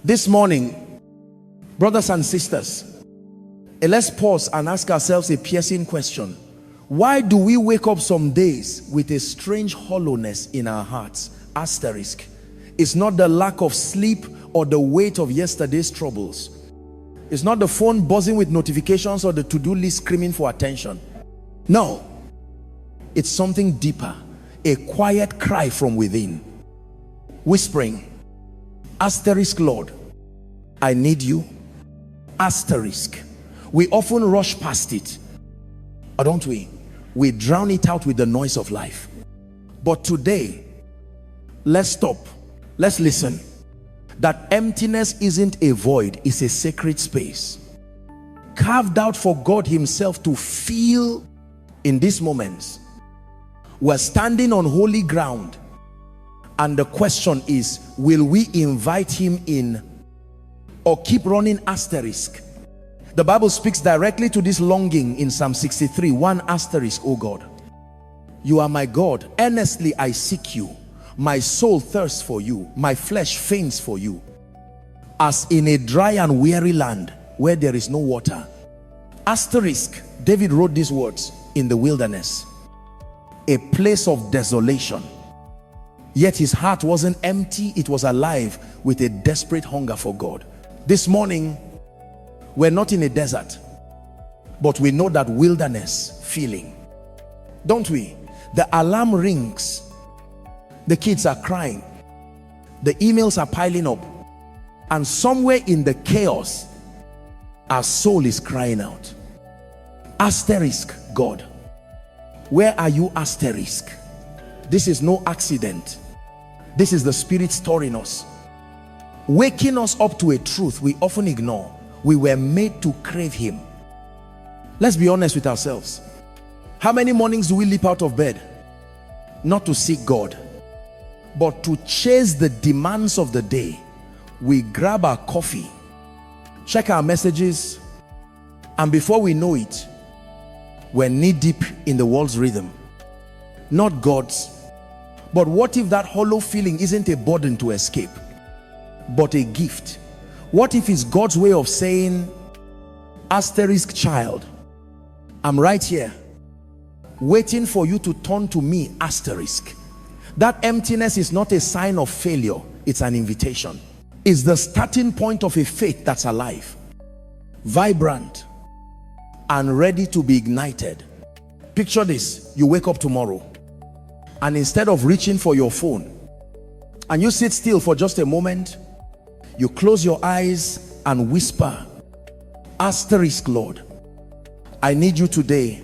This morning, brothers and sisters, let's pause and ask ourselves a piercing question. Why do we wake up some days with a strange hollowness in our hearts? Asterisk. It's not the lack of sleep or the weight of yesterday's troubles. It's not the phone buzzing with notifications or the to-do list screaming for attention. No, it's something deeper, a quiet cry from within, whispering, asterisk, Lord, I need you. Asterisk. We often rush past it, or don't we? We drown it out with the noise of life. But today, let's stop. Let's listen. That emptiness isn't a void, it's a sacred space carved out for God himself to feel. In these moments, we're standing on holy ground, and the question is, will we invite him in or keep running asterisk? The Bible speaks directly to this longing in Psalm 63, 1 asterisk. Oh God, you are my God, earnestly I seek you. My soul thirsts for you, my flesh faints for you, as in a dry and weary land where there is no water. Asterisk. David wrote these words in the wilderness, a place of desolation. Yet his heart wasn't empty, it was alive with a desperate hunger for God. This morning, we're not in a desert, but we know that wilderness feeling, don't we? The alarm rings, the kids are crying, the emails are piling up, and somewhere in the chaos, our soul is crying out. Asterisk, God, where are you? Asterisk. This is no accident. This is the Spirit stirring us, waking us up to a truth we often ignore. We were made to crave him. Let's be honest with ourselves. How many mornings do we leap out of bed? Not to seek God, but to chase the demands of the day. We grab our coffee, check our messages, and before we know it, we're knee deep in the world's rhythm, not God's. But what if that hollow feeling isn't a burden to escape, but a gift? What if it's God's way of saying, asterisk, child, I'm right here waiting for you to turn to me, asterisk. That emptiness is not a sign of failure, it's an invitation. It's the starting point of a faith that's alive, vibrant, and ready to be ignited. Picture this: you wake up tomorrow, and instead of reaching for your phone, and you sit still for just a moment, you close your eyes and whisper, asterisk, Lord, I need you today.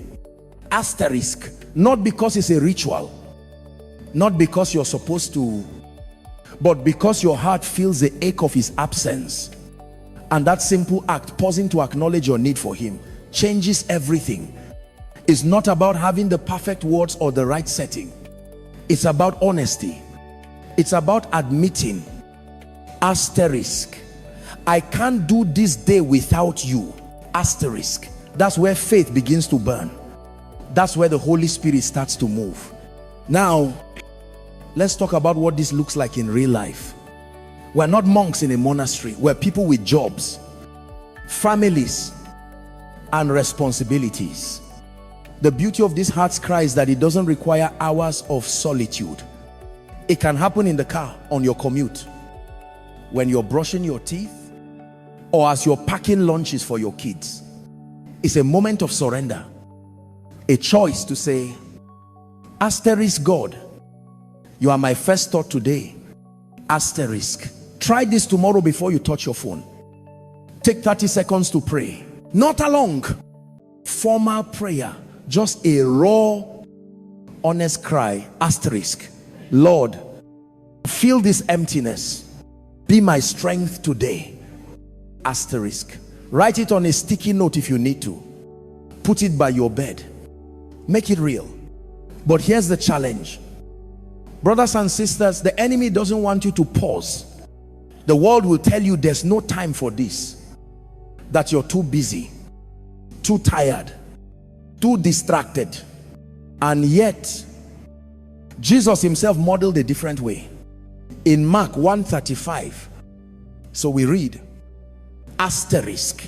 Asterisk. Not because it's a ritual, not because you're supposed to, but because your heart feels the ache of his absence. And that simple act, pausing to acknowledge your need for him, changes everything. It's not about having the perfect words or the right setting. It's about honesty. It's about admitting, asterisk, I can't do this day without you, asterisk. That's where faith begins to burn. That's where the Holy Spirit starts to move. Now, let's talk about what this looks like in real life. We're not monks in a monastery. We're people with jobs, families, and responsibilities. The beauty of this heart's cry is that it doesn't require hours of solitude. It can happen in the car, on your commute, when you're brushing your teeth, or as you're packing lunches for your kids. It's a moment of surrender, a choice to say, asterisk, God, you are my first thought today, asterisk. Try this tomorrow before you touch your phone. Take 30 seconds to pray. Not a long, formal prayer, just a raw, honest cry, asterisk. Lord, feel this emptiness. Be my strength today, asterisk. Write it on a sticky note if you need to. Put it by your bed. Make it real. But here's the challenge. Brothers and sisters, the enemy doesn't want you to pause. The world will tell you there's no time for this, that you're too busy, too tired, too distracted. And yet, Jesus himself modeled a different way. In Mark 1:35, So we read, asterisk,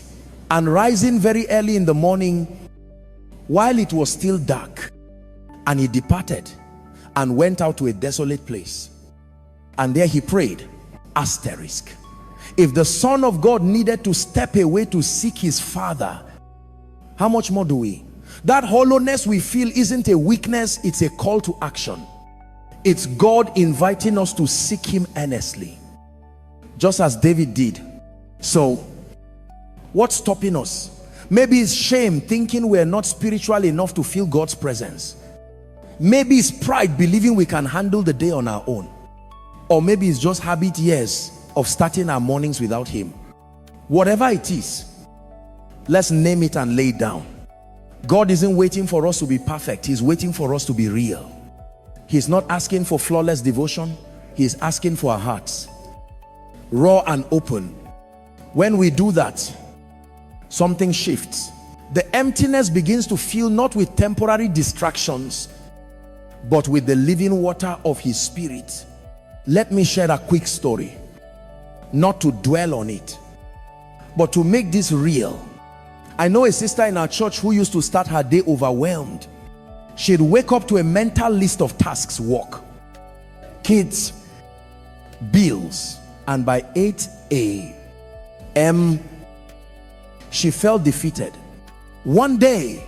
and rising very early in the morning, while it was still dark, and he departed and went out to a desolate place, and there he prayed, asterisk. If the Son of God needed to step away to seek his Father, how much more do we? That hollowness we feel isn't a weakness, it's a call to action. It's God inviting us to seek him earnestly, just as David did. So what's stopping us? Maybe it's shame, thinking we're not spiritual enough to feel God's presence. Maybe it's pride, believing we can handle the day on our own. Or maybe it's just habit years of starting our mornings without him. Whatever it is, let's name it and lay it down. God isn't waiting for us to be perfect. He's waiting for us to be real. He's not asking for flawless devotion. He's asking for our hearts, raw and open. When we do that, something shifts. The emptiness begins to fill not with temporary distractions, but with the living water of his spirit. Let me share a quick story, not to dwell on it, but to make this real. I know a sister in our church who used to start her day overwhelmed. She'd wake up to a mental list of tasks: work, kids, bills, and by 8 a.m. she felt defeated. One day,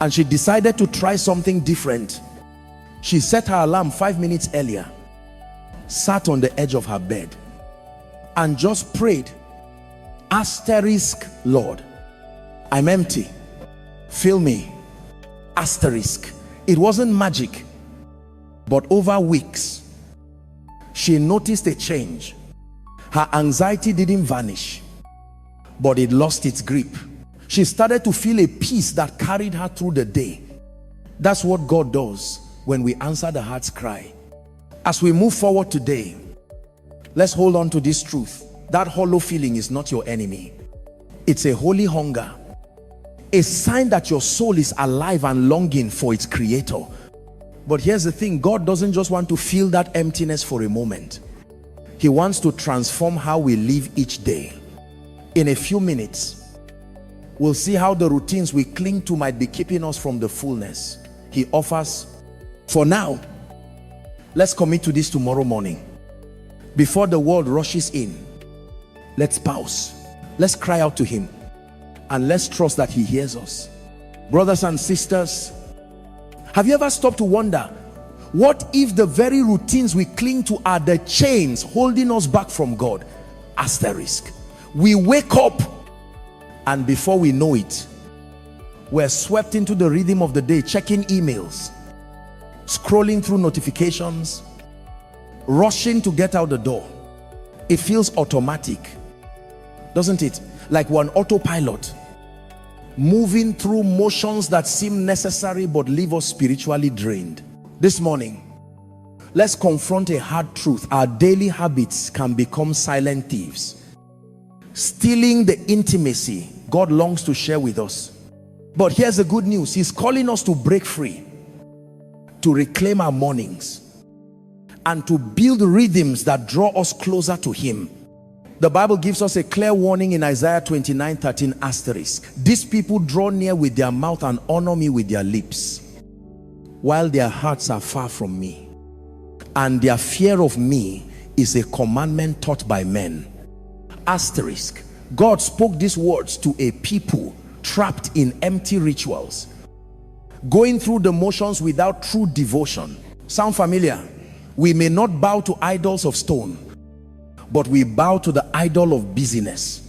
and she decided to try something different. She set her alarm 5 minutes earlier, sat on the edge of her bed, and just prayed, asterisk, Lord, I'm empty, fill me, asterisk. It wasn't magic, but over weeks she noticed a change. Her anxiety didn't vanish, but it lost its grip. She started to feel a peace that carried her through the day. That's what God does when we answer the heart's cry. As we move forward today, let's hold on to this truth. That hollow feeling is not your enemy. It's a holy hunger, a sign that your soul is alive and longing for its creator. But here's the thing, God doesn't just want to feel that emptiness for a moment. He wants to transform how we live each day. In a few minutes, we'll see how the routines we cling to might be keeping us from the fullness he offers. For now, let's commit to this tomorrow morning. Before the world rushes in, let's pause. Let's cry out to him, and let's trust that he hears us. Brothers and sisters, have you ever stopped to wonder, what if the very routines we cling to are the chains holding us back from God? Asterisk. We wake up, and before we know it, we're swept into the rhythm of the day, checking emails, scrolling through notifications, rushing to get out the door. It feels automatic, doesn't it? Like we're on autopilot, moving through motions that seem necessary but leave us spiritually drained. This morning, let's confront a hard truth. Our daily habits can become silent thieves, stealing the intimacy God longs to share with us. But here's the good news. He's calling us to break free, to reclaim our mornings, and to build rhythms that draw us closer to him. The Bible gives us a clear warning in Isaiah 29:13 asterisk. These people draw near with their mouth and honor me with their lips, while their hearts are far from me, and their fear of me is a commandment taught by men. Asterisk. God spoke these words to a people trapped in empty rituals, going through the motions without true devotion. Sound familiar? We may not bow to idols of stone, but we bow to the idol of busyness,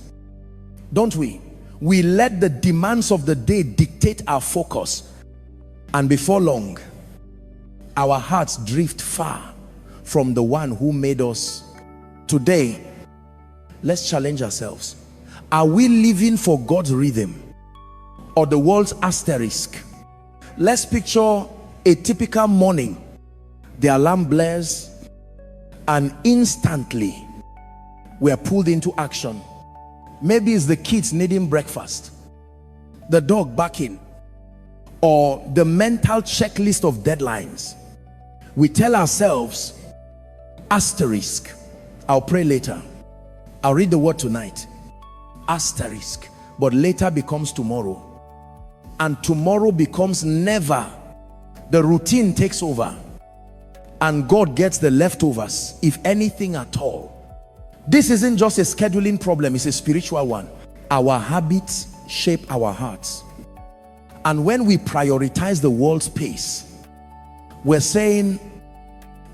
don't we? We let the demands of the day dictate our focus, and before long, our hearts drift far from the one who made us. Today, let's challenge ourselves. Are we living for God's rhythm or the world's asterisk? Let's picture a typical morning. The alarm blares, and instantly we are pulled into action. Maybe it's the kids needing breakfast, the dog barking, or the mental checklist of deadlines. We tell ourselves, asterisk, I'll pray later. I'll read the word tonight. Asterisk. But later becomes tomorrow. And tomorrow becomes never. The routine takes over. And God gets the leftovers, if anything at all. This isn't just a scheduling problem, it's a spiritual one. Our habits shape our hearts. And when we prioritize the world's pace, we're saying,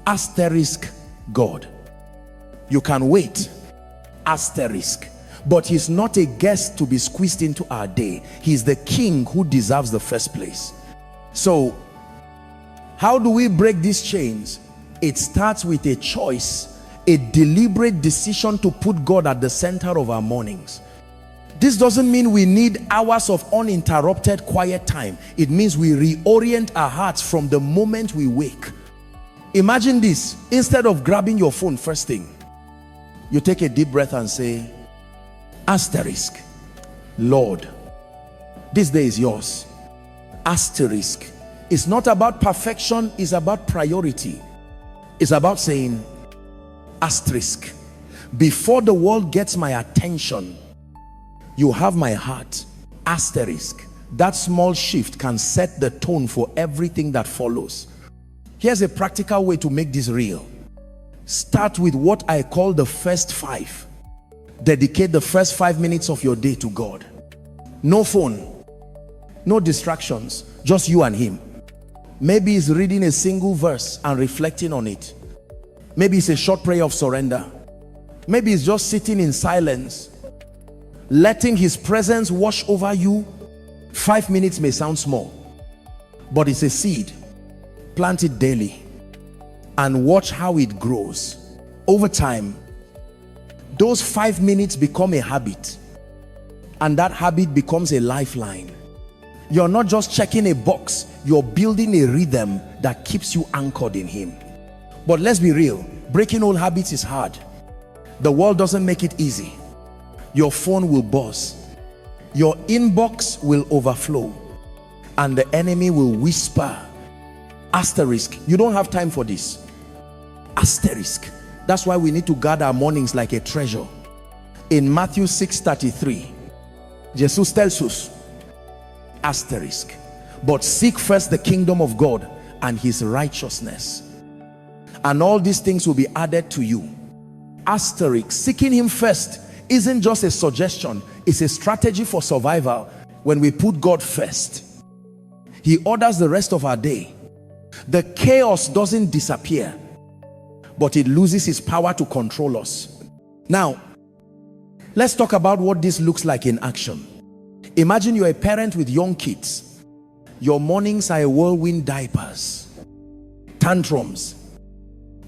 asterisk God. You can wait, asterisk. But he's not a guest to be squeezed into our day. He's the king who deserves the first place. So, how do we break these chains? It starts with a choice, a deliberate decision to put God at the center of our mornings. This doesn't mean we need hours of uninterrupted quiet time. It means we reorient our hearts from the moment we wake. Imagine this. Instead of grabbing your phone first thing, you take a deep breath and say, asterisk, Lord, this day is yours. Asterisk. It's not about perfection, it's about priority. It's about saying, asterisk, before the world gets my attention, you have my heart. Asterisk. That small shift can set the tone for everything that follows. Here's a practical way to make this real. Start with what I call the first 5. Dedicate the first 5 minutes of your day to God. No phone, no distractions, just you and him. Maybe he's reading a single verse and reflecting on it. Maybe it's a short prayer of surrender. Maybe it's just sitting in silence, letting his presence wash over you. 5 minutes may sound small, but it's a seed. Plant it daily and watch how it grows. Over time, those 5 minutes become a habit, and that habit becomes a lifeline. You're not just checking a box, you're building a rhythm that keeps you anchored in him. But let's be real, breaking old habits is hard. The world doesn't make it easy. Your phone will buzz, your inbox will overflow, and the enemy will whisper, asterisk, you don't have time for this. Asterisk. That's why we need to guard our mornings like a treasure. In Matthew 6:33, Jesus tells us, asterisk, but seek first the kingdom of God and his righteousness, and all these things will be added to you. Asterisk. Seeking him first isn't just a suggestion, it's a strategy for survival. When we put God first, he orders the rest of our day. The chaos doesn't disappear, but it loses its power to control us. Now, let's talk about what this looks like in action. Imagine you're a parent with young kids. Your mornings are a whirlwind: diapers, tantrums,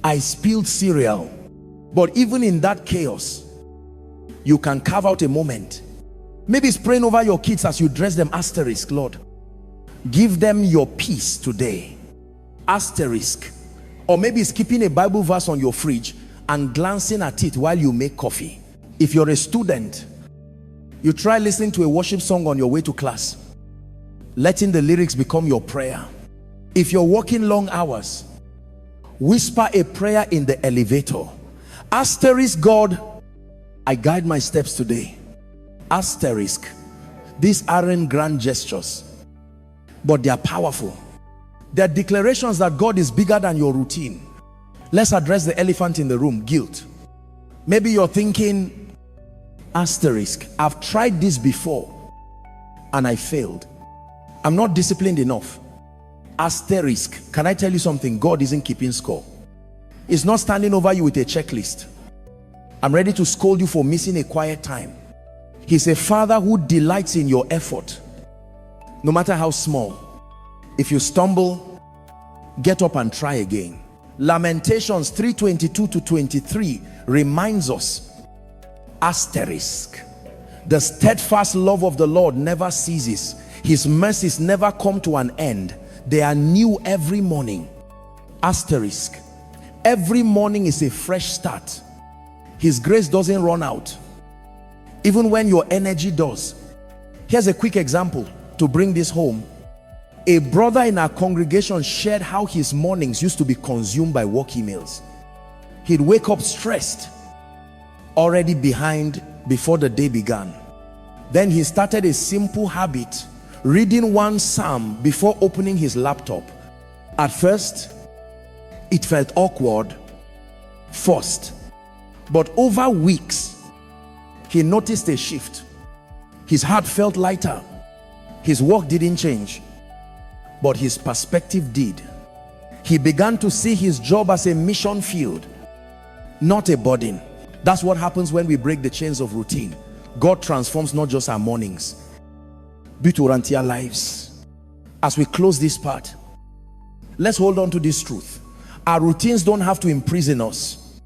I spilled cereal. But even in that chaos, you can carve out a moment. Maybe it's praying over your kids as you dress them. Asterisk, Lord, give them your peace today. Asterisk. Or maybe it's keeping a Bible verse on your fridge and glancing at it while you make coffee. If you're a student, you try listening to a worship song on your way to class, letting the lyrics become your prayer. If you're working long hours, whisper a prayer in the elevator. Asterisk, God, I guide my steps today. Asterisk. These aren't grand gestures, but they are powerful. They are declarations that God is bigger than your routine. Let's address the elephant in the room: guilt. Maybe you're thinking, asterisk, I've tried this before and I failed. I'm not disciplined enough. Asterisk. Can I tell you something? God isn't keeping score. He's not standing over you with a checklist. I'm ready to scold you for missing a quiet time. He's a father who delights in your effort, no matter how small. If you stumble, get up and try again. Lamentations 3:22-23 reminds us, asterisk, the steadfast love of the Lord never ceases. His mercies never come to an end. They are new every morning. Asterisk. Every morning is a fresh start. His grace doesn't run out, even when your energy does. Here's a quick example to bring this home. A brother in our congregation shared how his mornings used to be consumed by work emails. He'd wake up stressed, already behind before the day began. Then he started a simple habit, reading one psalm before opening his laptop. At first, it felt awkward, forced, but over weeks, he noticed a shift. His heart felt lighter. His work didn't change, but his perspective did. He began to see his job as a mission field, not a burden. That's what happens when we break the chains of routine. God transforms not just our mornings, but our entire lives. As we close this part, let's hold on to this truth. Our routines don't have to imprison us.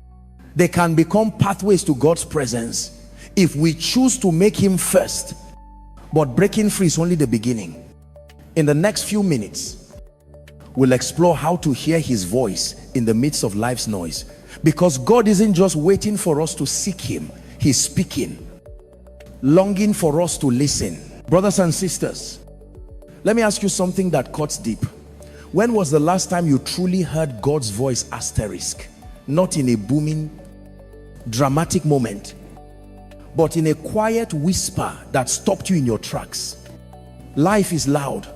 They can become pathways to God's presence if we choose to make him first. But breaking free is only the beginning. In the next few minutes, we'll explore how to hear his voice in the midst of life's noise. Because God isn't just waiting for us to seek him. He's speaking, longing for us to listen. Brothers and sisters, let me ask you something that cuts deep. When was the last time you truly heard God's voice asterisk? Not in a booming, dramatic moment, but in a quiet whisper that stopped you in your tracks. Life is loud,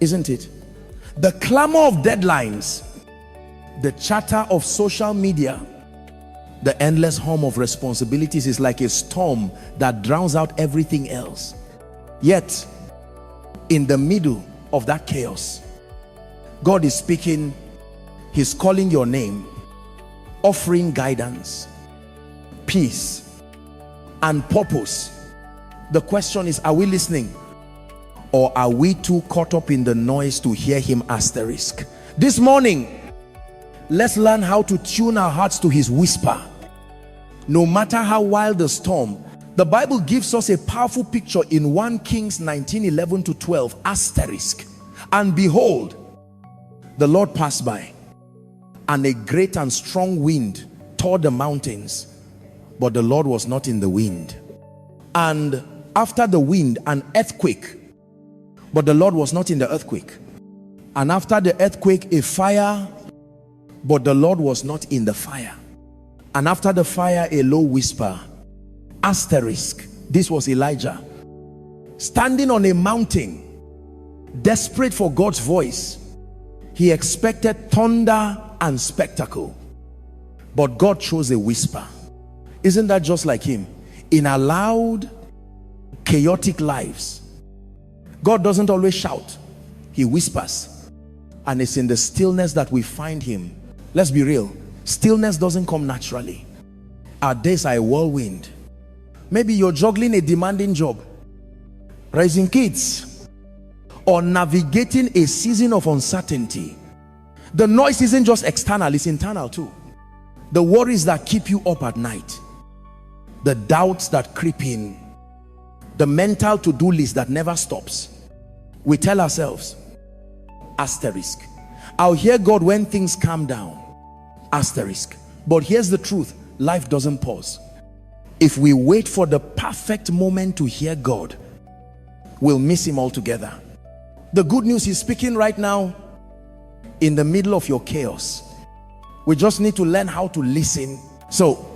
isn't it? The clamor of deadlines, the chatter of social media, the endless hum of responsibilities is like a storm that drowns out everything else. Yet, in the middle of that chaos, God is speaking. He's calling your name, offering guidance, peace, and purpose. The question is, are we listening? Or are we too caught up in the noise to hear him asterisk? This morning, let's learn how to tune our hearts to his whisper. No matter how wild the storm, the Bible gives us a powerful picture in 1 Kings 19:11-12, asterisk. And behold, the Lord passed by, and a great and strong wind tore the mountains, but the Lord was not in the wind. And after the wind, an earthquake, but the Lord was not in the earthquake. And after the earthquake, a fire, but the Lord was not in the fire. And after the fire, a low whisper, asterisk. This was Elijah, standing on a mountain, desperate for God's voice. He expected thunder and spectacle, but God chose a whisper. Isn't that just like him? In our loud, chaotic lives, God doesn't always shout. He whispers, and it's in the stillness that we find him. Let's be real, stillness doesn't come naturally. Our days are a whirlwind. Maybe you're juggling a demanding job, raising kids, or navigating a season of uncertainty. The noise isn't just external, it's internal too. The worries that keep you up at night, the doubts that creep in, the mental to-do list that never stops. We tell ourselves, asterisk, I'll hear God when things calm down, asterisk. But here's the truth, life doesn't pause. If we wait for the perfect moment to hear God, we'll miss him altogether. The good news, he's speaking right now in the middle of your chaos. We just need to learn how to listen. So,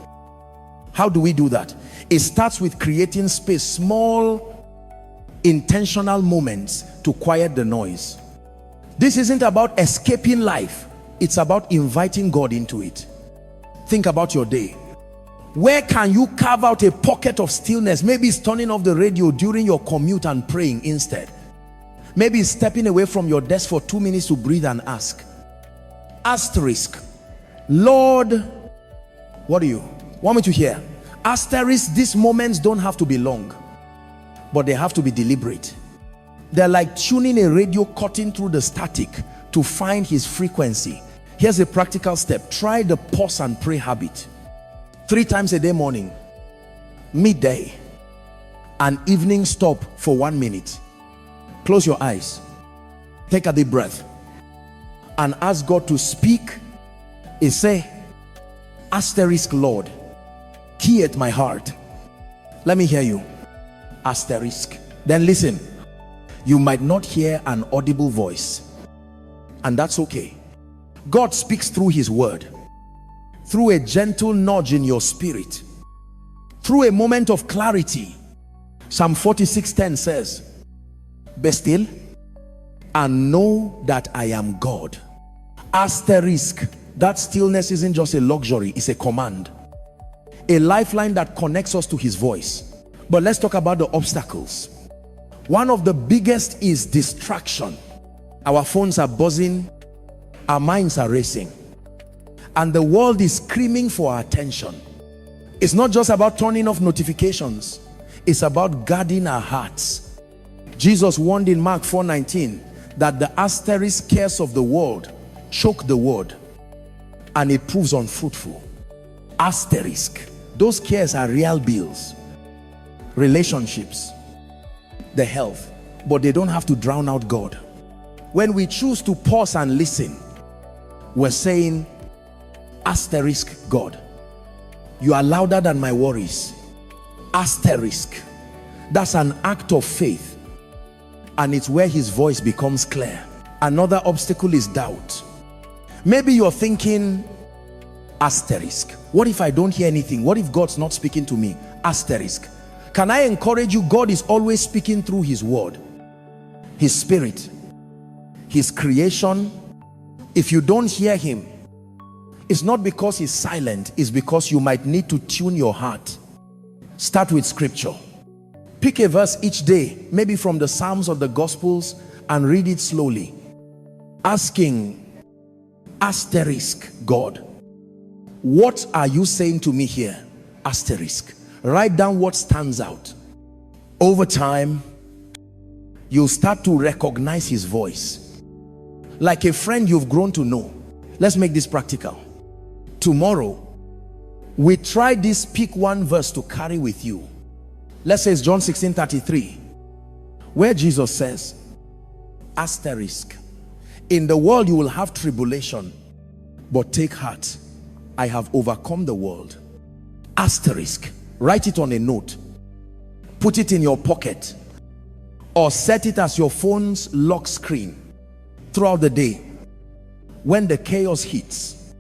how do we do that? It starts with creating space, small, intentional moments to quiet the noise. This isn't about escaping life. It's about inviting God into it. Think about your day. Where can you carve out a pocket of stillness? Maybe it's turning off the radio during your commute and praying instead. Maybe it's stepping away from your desk for 2 minutes to breathe and ask. Asterisk, Lord, what do you want me to hear? Asterisk, these moments don't have to be long, but they have to be deliberate. They're like tuning a radio, cutting through the static to find his frequency. Here's a practical step. Try the pause and pray habit. 3 times a day: morning, midday, and evening. Stop for 1 minute. Close your eyes, take a deep breath, and ask God to speak. Say, asterisk, Lord, key at my heart. Let me hear you. Asterisk. Then listen. You might not hear an audible voice, and that's okay. God speaks through his word, through a gentle nudge in your spirit, through a moment of clarity. Psalm 46:10 says, "Be still and know that I am God." Asterisk, that stillness isn't just a luxury, it's a command, a lifeline that connects us to his voice. But let's talk about the obstacles. One of the biggest is distraction. Our phones are buzzing, our minds are racing, and the world is screaming for our attention. It's not just about turning off notifications, it's about guarding our hearts. Jesus warned in Mark 4:19 that the asterisk cares of the world choke the word and it proves unfruitful. Asterisk, those cares are real bills, relationships, the health, but they don't have to drown out God. When we choose to pause and listen, we're saying, asterisk, God, you are louder than my worries. Asterisk, that's an act of faith, and it's where his voice becomes clear. Another obstacle is doubt. Maybe you're thinking, asterisk, what if I don't hear anything? What if God's not speaking to me? Asterisk. Can I encourage you? God is always speaking through his word, his spirit, his creation. If you don't hear him, it's not because he's silent, it's because you might need to tune your heart. Start with scripture. Pick a verse each day, maybe from the Psalms or the Gospels, and read it slowly, asking, asterisk, God, what are you saying to me here? Asterisk. Write down what stands out. Over time, you'll start to recognize his voice like a friend you've grown to know. Let's make this practical. Tomorrow, we try this pick one verse to carry with you. Let's say it's John 16:33, where Jesus says, asterisk, in the world you will have tribulation, but take heart, I have overcome the world. Asterisk. Write it on a note, put it in your pocket, or set it as your phone's lock screen throughout the day. When the chaos hits,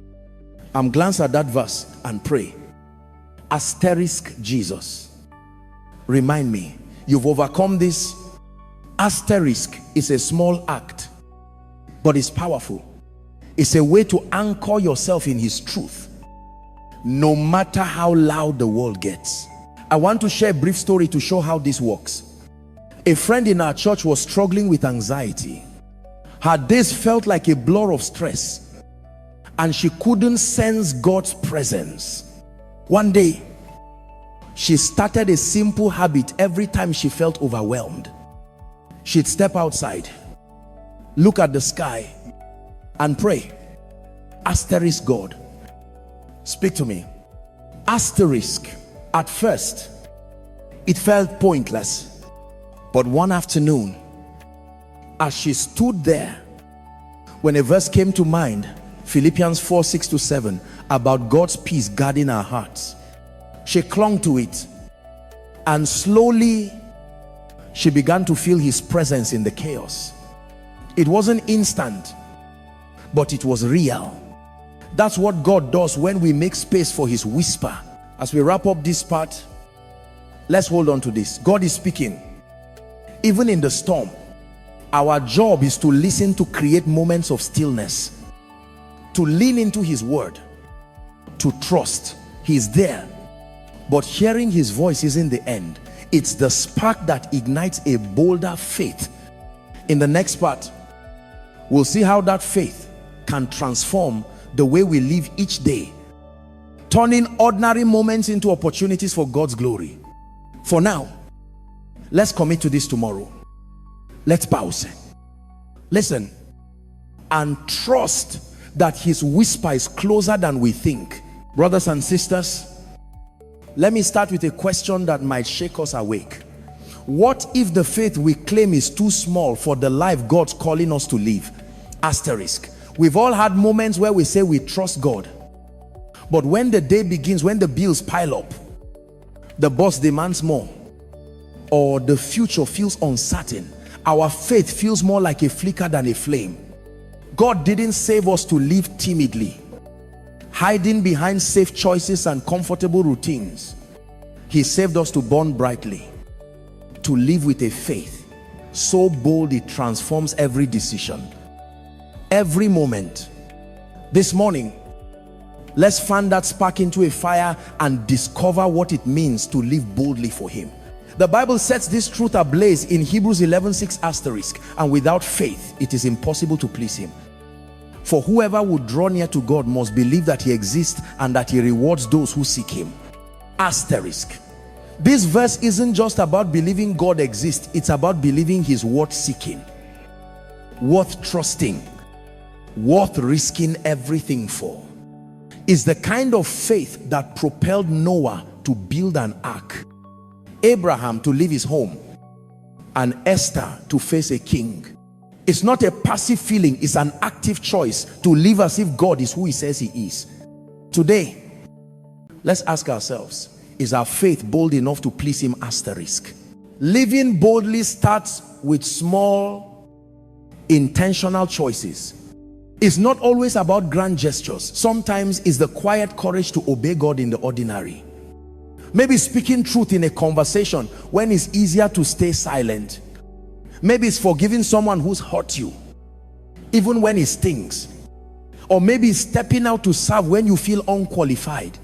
glance at that verse and pray, asterisk, Jesus, remind me you've overcome this. Asterisk is a small act, but it's powerful. It's a way to anchor yourself in his truth, no matter how loud the world gets. I want to share a brief story to show how this works. A friend in our church was struggling with anxiety. Her days felt like a blur of stress, and she couldn't sense God's presence. One day, she started a simple habit. Every time she felt overwhelmed, she'd step outside, look at the sky, and pray, asterisk, God, speak to me. Asterisk. At first, it felt pointless, but one afternoon, as she stood there, when a verse came to mind, Philippians 4:6-7, about God's peace guarding our hearts, she clung to it, and slowly she began to feel his presence in the chaos. It wasn't instant, but it was real. That's what God does when we make space for his whisper. As we wrap up this part, let's hold on to this. God is speaking. Even in the storm, our job is to listen, to create moments of stillness, to lean into his word, to trust he's there. But hearing his voice isn't the end. It's the spark that ignites a bolder faith. In the next part, we'll see how that faith can transform the way we live each day, turning ordinary moments into opportunities for God's glory. For now, let's commit to this tomorrow. Let's pause, listen, and trust that his whisper is closer than we think. Brothers and sisters, let me start with a question that might shake us awake. What if the faith we claim is too small for the life God's calling us to live? Asterisk. We've all had moments where we say we trust God, but when the day begins, when the bills pile up, the boss demands more, or the future feels uncertain, our faith feels more like a flicker than a flame. God didn't save us to live timidly, hiding behind safe choices and comfortable routines. He saved us to burn brightly, to live with a faith so bold it transforms every decision, every moment. This morning, let's fan that spark into a fire and discover what it means to live boldly for him. The Bible sets this truth ablaze in Hebrews 11:6 asterisk, and without faith it is impossible to please him. For whoever would draw near to God must believe that he exists and that he rewards those who seek him. Asterisk. This verse isn't just about believing God exists, it's about believing he's worth seeking, worth trusting, worth risking everything for. It's the kind of faith that propelled Noah to build an ark, Abraham to leave his home, and Esther to face a king. It's not a passive feeling, it's an active choice to live as if God is who he says he is. Today, let's ask ourselves, is our faith bold enough to please him? Asterisk. Living boldly starts with small, intentional choices. It's not always about grand gestures. Sometimes it's the quiet courage to obey God in the ordinary. Maybe speaking truth in a conversation when it's easier to stay silent. Maybe it's forgiving someone who's hurt you, even when it stings. Or maybe it's stepping out to serve when you feel unqualified.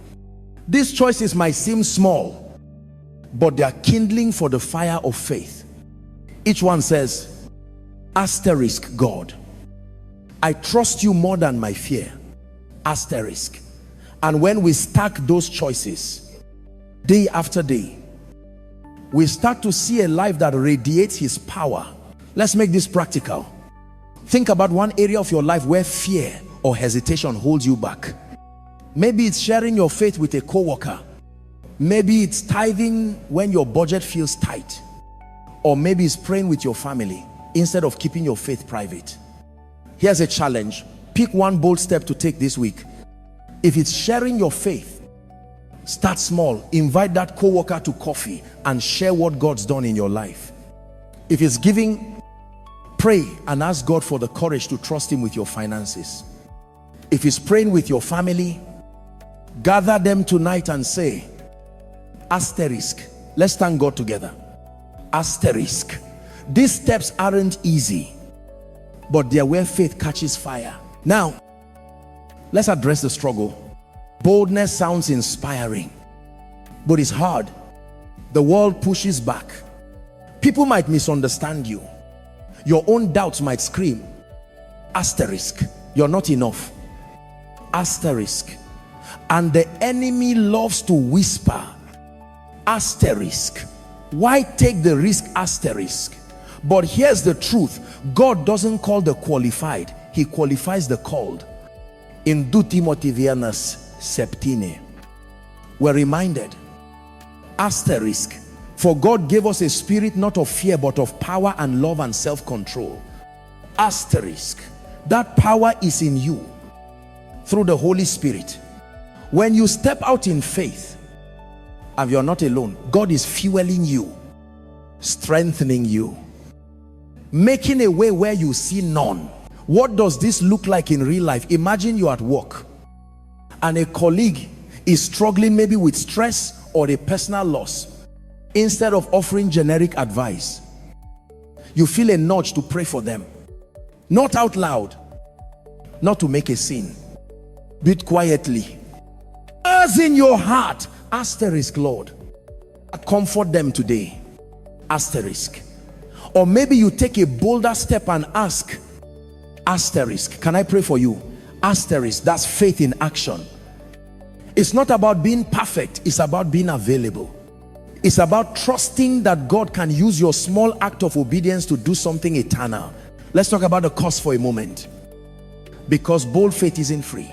These choices might seem small, but they are kindling for the fire of faith. Each one says, asterisk, God, I trust you more than my fear. Asterisk. And when we stack those choices, day after day, we start to see a life that radiates his power. Let's make this practical. Think about one area of your life where fear or hesitation holds you back. Maybe it's sharing your faith with a co-worker. Maybe it's tithing when your budget feels tight. Or maybe it's praying with your family instead of keeping your faith private. Here's a challenge. Pick one bold step to take this week. If it's sharing your faith, start small. Invite that co-worker to coffee and share what God's done in your life. If it's giving, pray and ask God for the courage to trust him with your finances. If it's praying with your family, gather them tonight and say, asterisk. Let's thank God together. Asterisk. These steps aren't easy, but they're where faith catches fire. Now, let's address the struggle. Boldness sounds inspiring, but it's hard. The world pushes back. People might misunderstand you. Your own doubts might scream, asterisk, you're not enough. Asterisk. And the enemy loves to whisper, asterisk. Why take the risk? Asterisk. But here's the truth. God doesn't call the qualified, he qualifies the called. In 2 Timothy 17, we're reminded, asterisk, for God gave us a spirit not of fear but of power and love and self-control. Asterisk. That power is in you through the Holy Spirit. When you step out in faith and you're not alone, God is fueling you, strengthening you, making a way where you see none. What does this look like in real life? Imagine you're at work and a colleague is struggling maybe with stress or a personal loss. Instead of offering generic advice, you feel a nudge to pray for them. Not out loud, not to make a scene, but quietly. As in your heart, asterisk, Lord, comfort them today. Asterisk. Or maybe you take a bolder step and ask, asterisk, can I pray for you? Asterisk. That's faith in action. It's not about being perfect, it's about being available. It's about trusting that God can use your small act of obedience to do something eternal. Let's talk about the cost for a moment, because bold faith isn't free.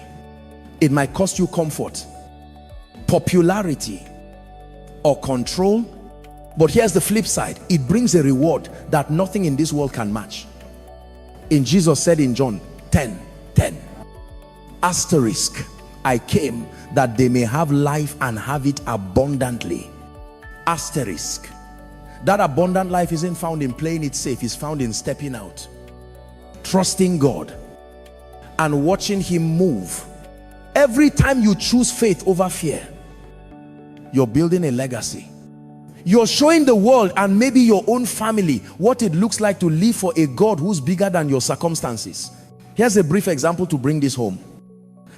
It might cost you comfort, popularity, or control. But here's the flip side. It brings a reward that nothing in this world can match. In Jesus said in John 10:10, asterisk, I came that they may have life and have it abundantly. Asterisk. That abundant life isn't found in playing it safe, it's found in stepping out, trusting God and watching him move. Every time you choose faith over fear, You're building a legacy. You're showing the world and maybe your own family what it looks like to live for a God who's bigger than your circumstances. Here's a brief example to bring this home.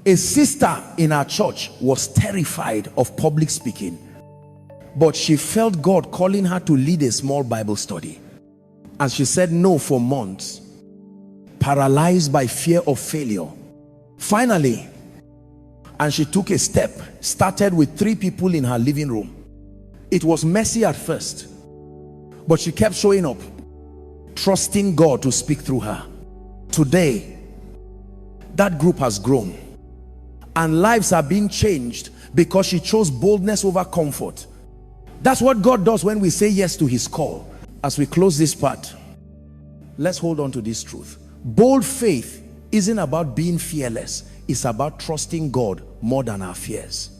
A sister in our church was terrified of public speaking, but she felt God calling her to lead a small Bible study. And she said no for months, paralyzed by fear of failure. Finally, and she took a step, started with 3 people in her living room. It was messy at first, but she kept showing up, trusting God to speak through her. Today, that group has grown, and lives are being changed because she chose boldness over comfort. That's what God does when we say yes to his call. As we close this part, let's hold on to this truth. Bold faith isn't about being fearless. It's about trusting God more than our fears.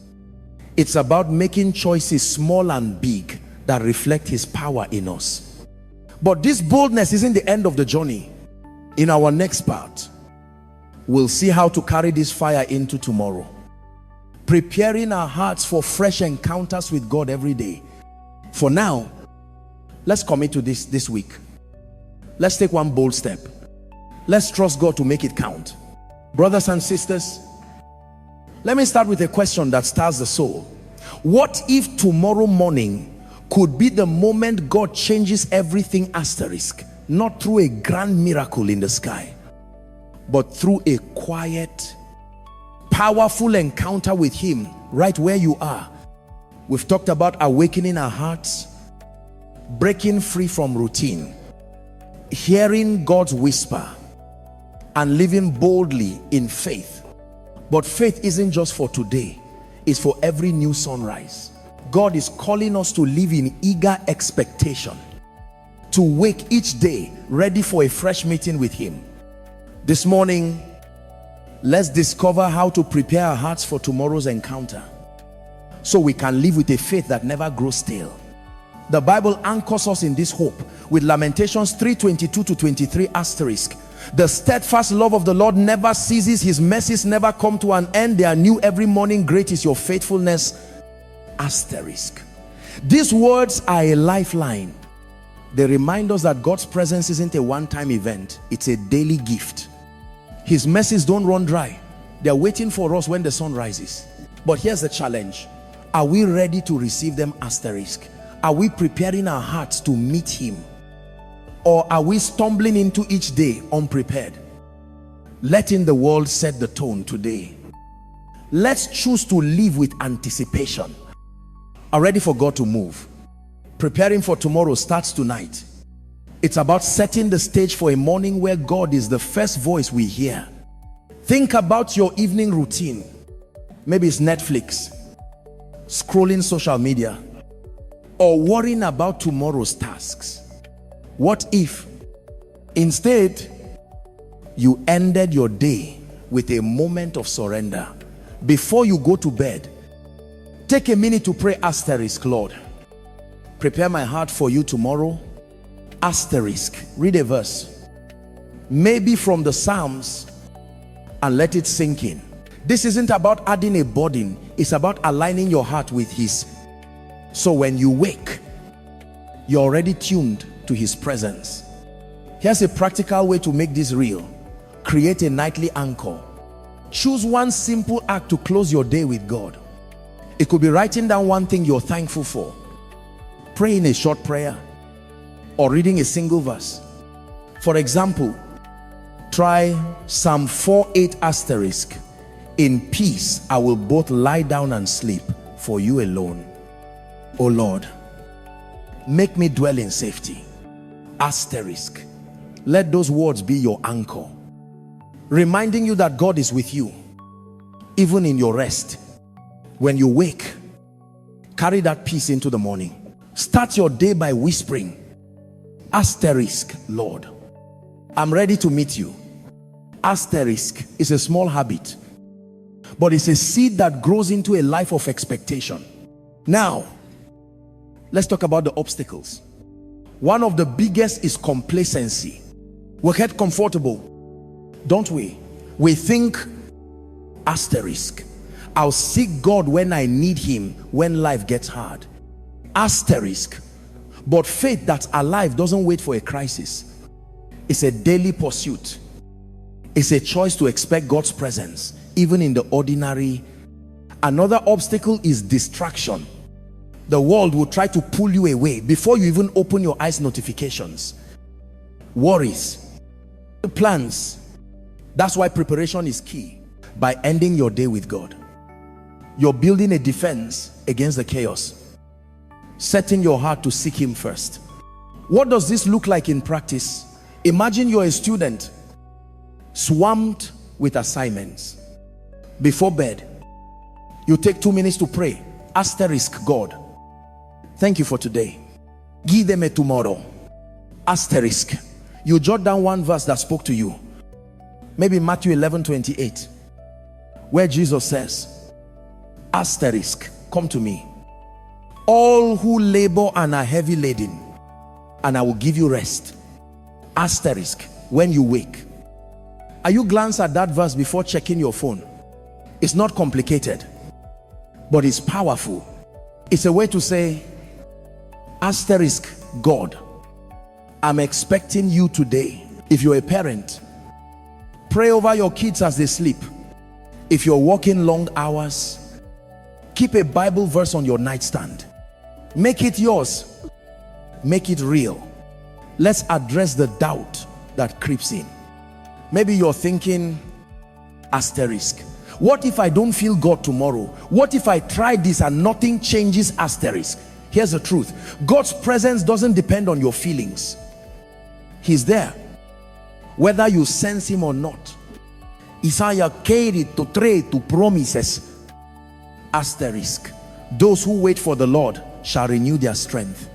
It's about making choices small and big that reflect his power in us. But this boldness isn't the end of the journey. In our next part, we'll see how to carry this fire into tomorrow, preparing our hearts for fresh encounters with God every day. For now, let's commit to this week. Let's take one bold step. Let's trust God to make it count. Brothers and sisters, let me start with a question that stirs the soul. What if tomorrow morning could be the moment God changes everything asterisk? Not through a grand miracle in the sky, but through a quiet, powerful encounter with him right where you are. We've talked about awakening our hearts, breaking free from routine, hearing God's whisper, and living boldly in faith. But faith isn't just for today, it's for every new sunrise. God is calling us to live in eager expectation, to wake each day ready for a fresh meeting with him. This morning, let's discover how to prepare our hearts for tomorrow's encounter, so we can live with a faith that never grows stale. The Bible anchors us in this hope with Lamentations 3:22-23 asterisk. The steadfast love of the Lord never ceases. His mercies never come to an end. They are new every morning. Great is your faithfulness asterisk. These words are a lifeline. They remind us that God's presence isn't a one-time event. It's a daily gift. His mercies don't run dry. They're waiting for us when the sun rises. But here's the challenge. Are we ready to receive them asterisk? Are we preparing our hearts to meet him? Or are we stumbling into each day unprepared? Letting the world set the tone today. Let's choose to live with anticipation. Are ready for God to move. Preparing for tomorrow starts tonight. It's about setting the stage for a morning where God is the first voice we hear. Think about your evening routine. Maybe it's Netflix, scrolling social media, or worrying about tomorrow's tasks. What if instead you ended your day with a moment of surrender? Before you go to bed, take a minute to pray asterisk. Lord, prepare my heart for you tomorrow asterisk. Read a verse, maybe from the Psalms, and let it sink in. This isn't about adding a burden, it's about aligning your heart with his. So when you wake, you're already tuned to his presence. Here's a practical way to make this real. Create a nightly anchor. Choose one simple act to close your day with God. It could be writing down one thing you're thankful for, praying a short prayer, or reading a single verse. For example, try Psalm 4:8 asterisk. In peace I will both lie down and sleep, for you alone, O Lord, make me dwell in safety asterisk. Let those words be your anchor, reminding you that God is with you even in your rest. When you wake, carry that peace into the morning. Start your day by whispering asterisk, Lord, I'm ready to meet you. Asterisk is a small habit, but it's a seed that grows into a life of expectation. Now, let's talk about the obstacles. One of the biggest is complacency. We get comfortable, don't we? We think asterisk, I'll seek God when I need him, when life gets hard. Asterisk. But faith that's alive doesn't wait for a crisis. It's a daily pursuit. It's a choice to expect God's presence even in the ordinary. Another obstacle is distraction. The world will try to pull you away before you even open your eyes. Notifications, worries, plans. That's why preparation is key. By ending your day with God, you're building a defense against the chaos, setting your heart to seek him first. What does this look like in practice? Imagine you're a student swamped with assignments. Before bed, you take 2 minutes to pray. Asterisk. God, thank you for today. Give them a tomorrow. Asterisk. You jot down one verse that spoke to you. Maybe Matthew 11:28, where Jesus says, asterisk, come to me, all who labor and are heavy laden, and I will give you rest. Asterisk. When you wake, are you glance at that verse before checking your phone? It's not complicated, but it's powerful. It's a way to say, asterisk, God, I'm expecting you today. If you're a parent, pray over your kids as they sleep. If you're working long hours, keep a Bible verse on your nightstand. Make it yours. Make it real. Let's address the doubt that creeps in. Maybe you're thinking, asterisk, what if I don't feel God tomorrow? What if I try this and nothing changes? Asterisk. Here's the truth. God's presence doesn't depend on your feelings. He's there, whether you sense him or not. Isaiah carried to trade to promises. Asterisk. Those who wait for the Lord shall renew their strength.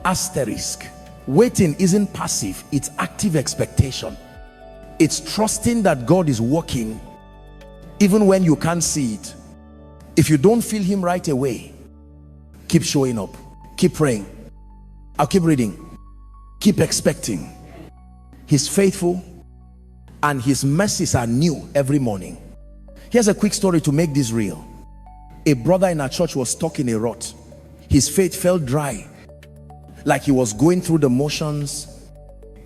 Asterisk. Waiting isn't passive, it's active expectation. It's trusting that God is working even when you can't see it. If you don't feel him right away, keep showing up, keep praying. I'll keep reading. Keep expecting. He's faithful and his mercies are new every morning. Here's a quick story to make this real. A brother in our church was stuck in a rut. His faith felt dry, like he was going through the motions.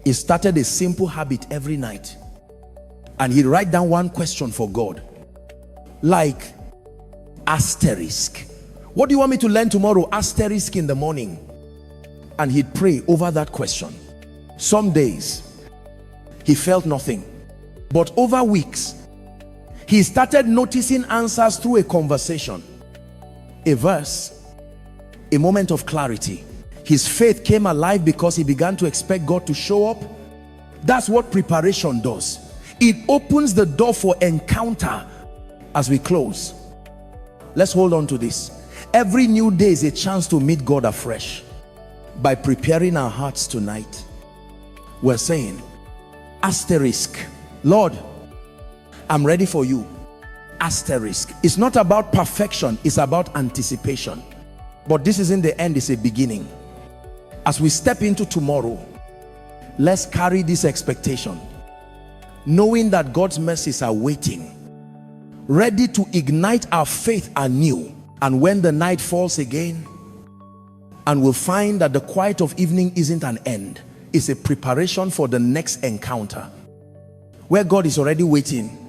He started a simple habit every night, and he'd write down one question for God, like asterisk. What do you want me to learn tomorrow? Asterisk in the morning. And he'd pray over that question. Some days he felt nothing, but over weeks he started noticing answers through a conversation, a verse, a moment of clarity. His faith came alive because he began to expect God to show up. That's what preparation does. It opens the door for encounter. As we close, let's hold on to this. Every new day is a chance to meet God afresh. By preparing our hearts tonight, we're saying, asterisk, Lord, I'm ready for you. Asterisk. It's not about perfection, it's about anticipation. But this isn't the end, it's a beginning. As we step into tomorrow, let's carry this expectation, knowing that God's mercies are waiting, ready to ignite our faith anew. And when the night falls again, and we'll find that the quiet of evening isn't an end, it's a preparation for the next encounter, where God is already waiting